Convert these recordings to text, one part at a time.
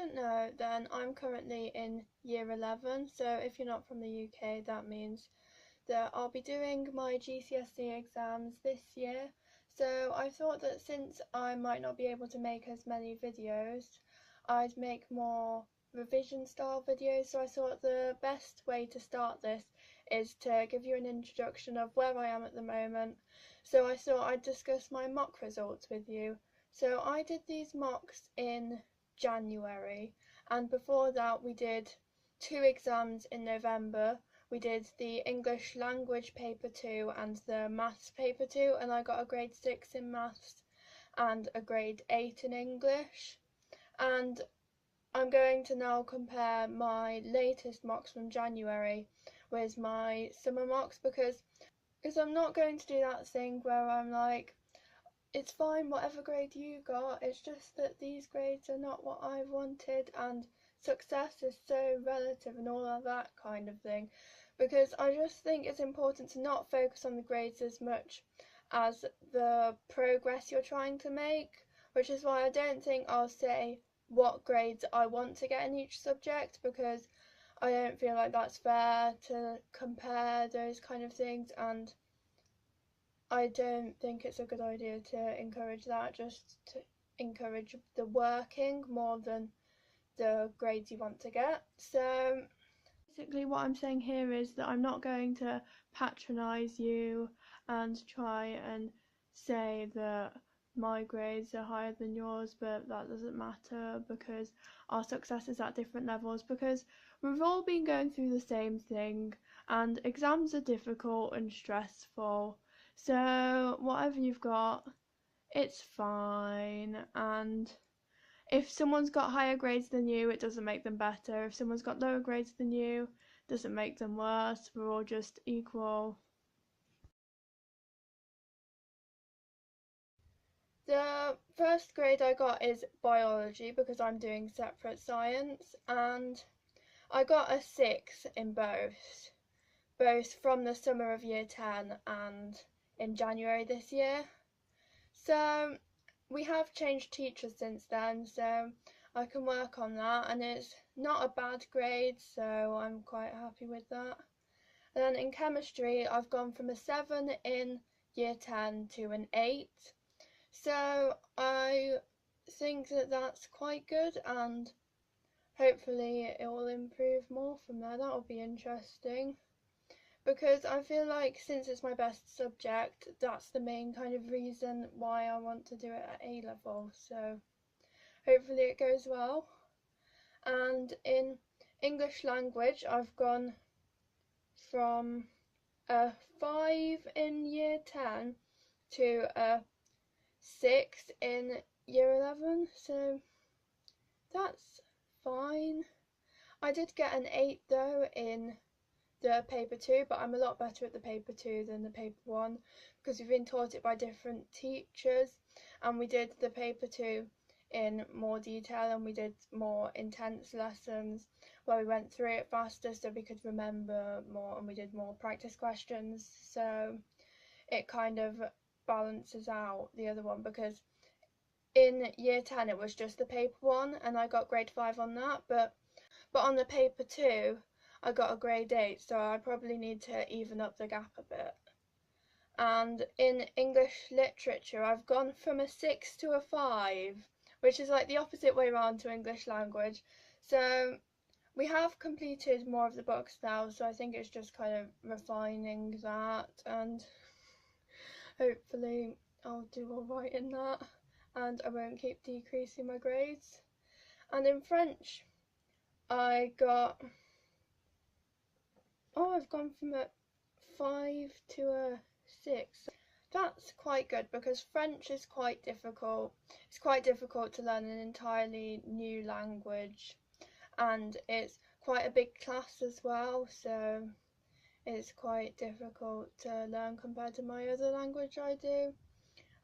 didn't know, then I'm currently in year 11, so if you're not from the UK, that means that I'll be doing my GCSE exams this year. So I thought that since I might not be able to make as many videos, I'd make more revision style videos. So I thought the best way to start this is to give you an introduction of where I am at the moment. So I thought I'd discuss my mock results with you. So I did these mocks in January, and before that we did 2 exams in November. We did the English language paper 2 and the maths paper 2, and I got a grade 6 in maths and a grade 8 in English. And I'm going to now compare my latest mocks from January with my summer mocks, because I'm not going to do that thing where I'm like, it's fine whatever grade you got, it's just that these grades are not what I wanted and success is so relative and all of that kind of thing, because I just think it's important to not focus on the grades as much as the progress you're trying to make, which is why I don't think I'll say what grades I want to get in each subject, because I don't feel like that's fair to compare those kind of things, and I don't think it's a good idea to encourage that, just to encourage the working more than the grades you want to get. So basically what I'm saying here is that I'm not going to patronise you and try and say that my grades are higher than yours, but that doesn't matter because our success is at different levels, because we've all been going through the same thing and exams are difficult and stressful. So whatever you've got, it's fine, and if someone's got higher grades than you, it doesn't make them better. If someone's got lower grades than you, it doesn't make them worse. We're all just equal. The first grade I got is biology, because I'm doing separate science, and I got a 6 in both from the summer of year 10 and in January this year. So we have changed teachers since then, so I can work on that, and it's not a bad grade, so I'm quite happy with that. And then in chemistry I've gone from a 7 in year 10 to an 8, so I think that that's quite good, and hopefully it will improve more from there. That will be interesting, because I feel like since it's my best subject, that's the main kind of reason why I want to do it at A level, so hopefully it goes well. And in English language I've gone from a 5 in year 10 to a 6 in year 11, so that's fine. I did get an 8 though in the paper 2, but I'm a lot better at the paper 2 than the paper 1, because we've been taught it by different teachers, and we did the paper 2 in more detail, and we did more intense lessons where we went through it faster so we could remember more, and we did more practice questions, so it kind of balances out the other one, because in year 10 it was just the paper 1 and I got grade 5 on that, but on the paper 2 I got a grade 8, so I probably need to even up the gap a bit. And in English literature I've gone from a 6 to a 5, which is like the opposite way around to English language. So we have completed more of the books now, so I think it's just kind of refining that, and hopefully I'll do alright in that and I won't keep decreasing my grades. And in French I got, I've gone from a 5 to a 6. That's quite good, because French is quite difficult. It's quite difficult to learn an entirely new language, and it's quite a big class as well, so it's quite difficult to learn compared to my other language I do.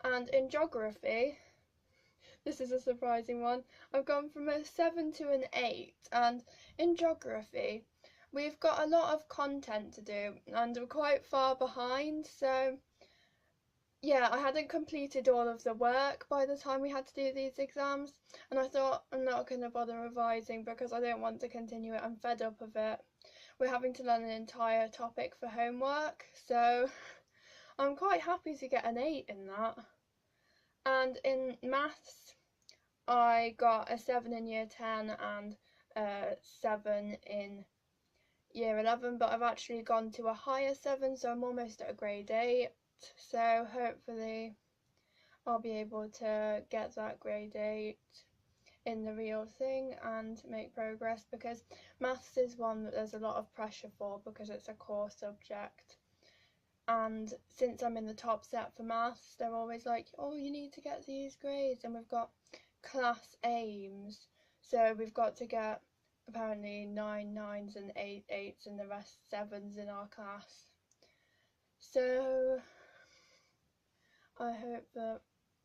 And in geography, this is a surprising one, I've gone from a 7 to an 8, and in geography we've got a lot of content to do and we're quite far behind, so yeah, I hadn't completed all of the work by the time we had to do these exams, and I thought I'm not going to bother revising because I don't want to continue it. I'm fed up of it. We're having to learn an entire topic for homework, so I'm quite happy to get an 8 in that. And in maths, I got a 7 in year 10 and a 7 in year 11, but I've actually gone to a higher 7, so I'm almost at a grade 8. So hopefully I'll be able to get that grade 8 in the real thing and make progress, because maths is one that there's a lot of pressure for because it's a core subject. And since I'm in the top set for maths, they're always like, oh, you need to get these grades, and we've got class aims, so we've got to get apparently 9 9s and 8 8s and the rest 7s in our class. So I hope that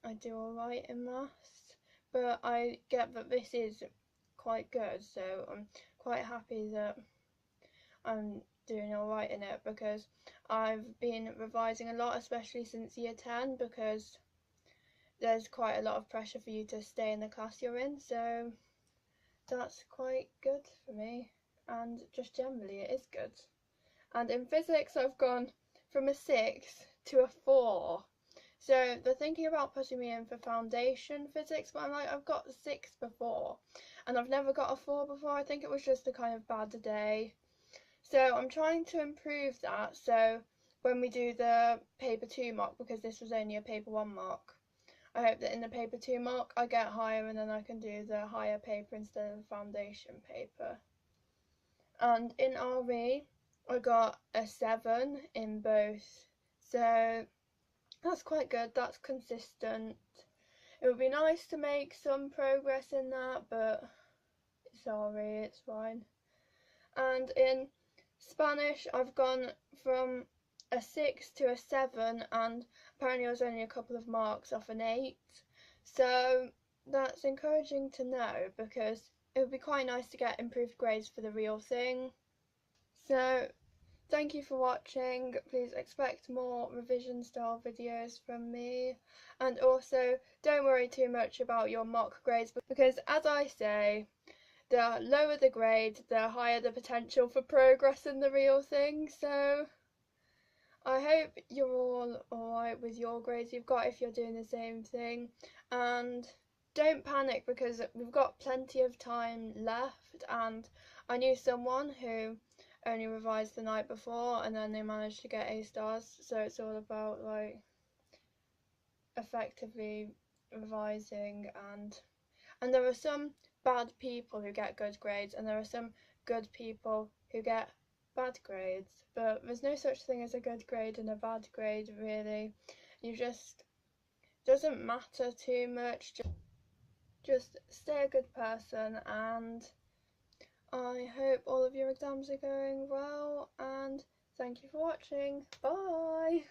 I do alright in maths, but I get that this is quite good, so I'm quite happy that I'm doing alright in it, because I've been revising a lot, especially since year 10, because there's quite a lot of pressure for you to stay in the class you're in, so that's quite good for me, and just generally it is good. And in physics I've gone from a 6 to a 4, so they're thinking about putting me in for foundation physics, but I'm like, I've got a 6 before and I've never got a 4 before. I think it was just a kind of bad day, so I'm trying to improve that, so when we do the paper 2 mock, because this was only a paper 1 mock, I hope that in the paper 2 mock I get higher, and then I can do the higher paper instead of the foundation paper. And in RE I got a 7 in both, so that's quite good, that's consistent. It would be nice to make some progress in that, but it's RE, it's fine. And in Spanish I've gone from a 6 to a 7, and apparently I was only a couple of marks off an 8, so that's encouraging to know, because it would be quite nice to get improved grades for the real thing. So thank you for watching. Please expect more revision style videos from me, and also don't worry too much about your mock grades, because as I say, the lower the grade, the higher the potential for progress in the real thing. So I hope you're all alright with your grades you've got if you're doing the same thing, and don't panic because we've got plenty of time left. And I knew someone who only revised the night before and then they managed to get A stars, so it's all about like effectively revising. And there are some bad people who get good grades, and there are some good people who get bad grades, but there's no such thing as a good grade and a bad grade, really. You just, doesn't matter too much, just stay a good person, and I hope all of your exams are going well, and thank you for watching. Bye!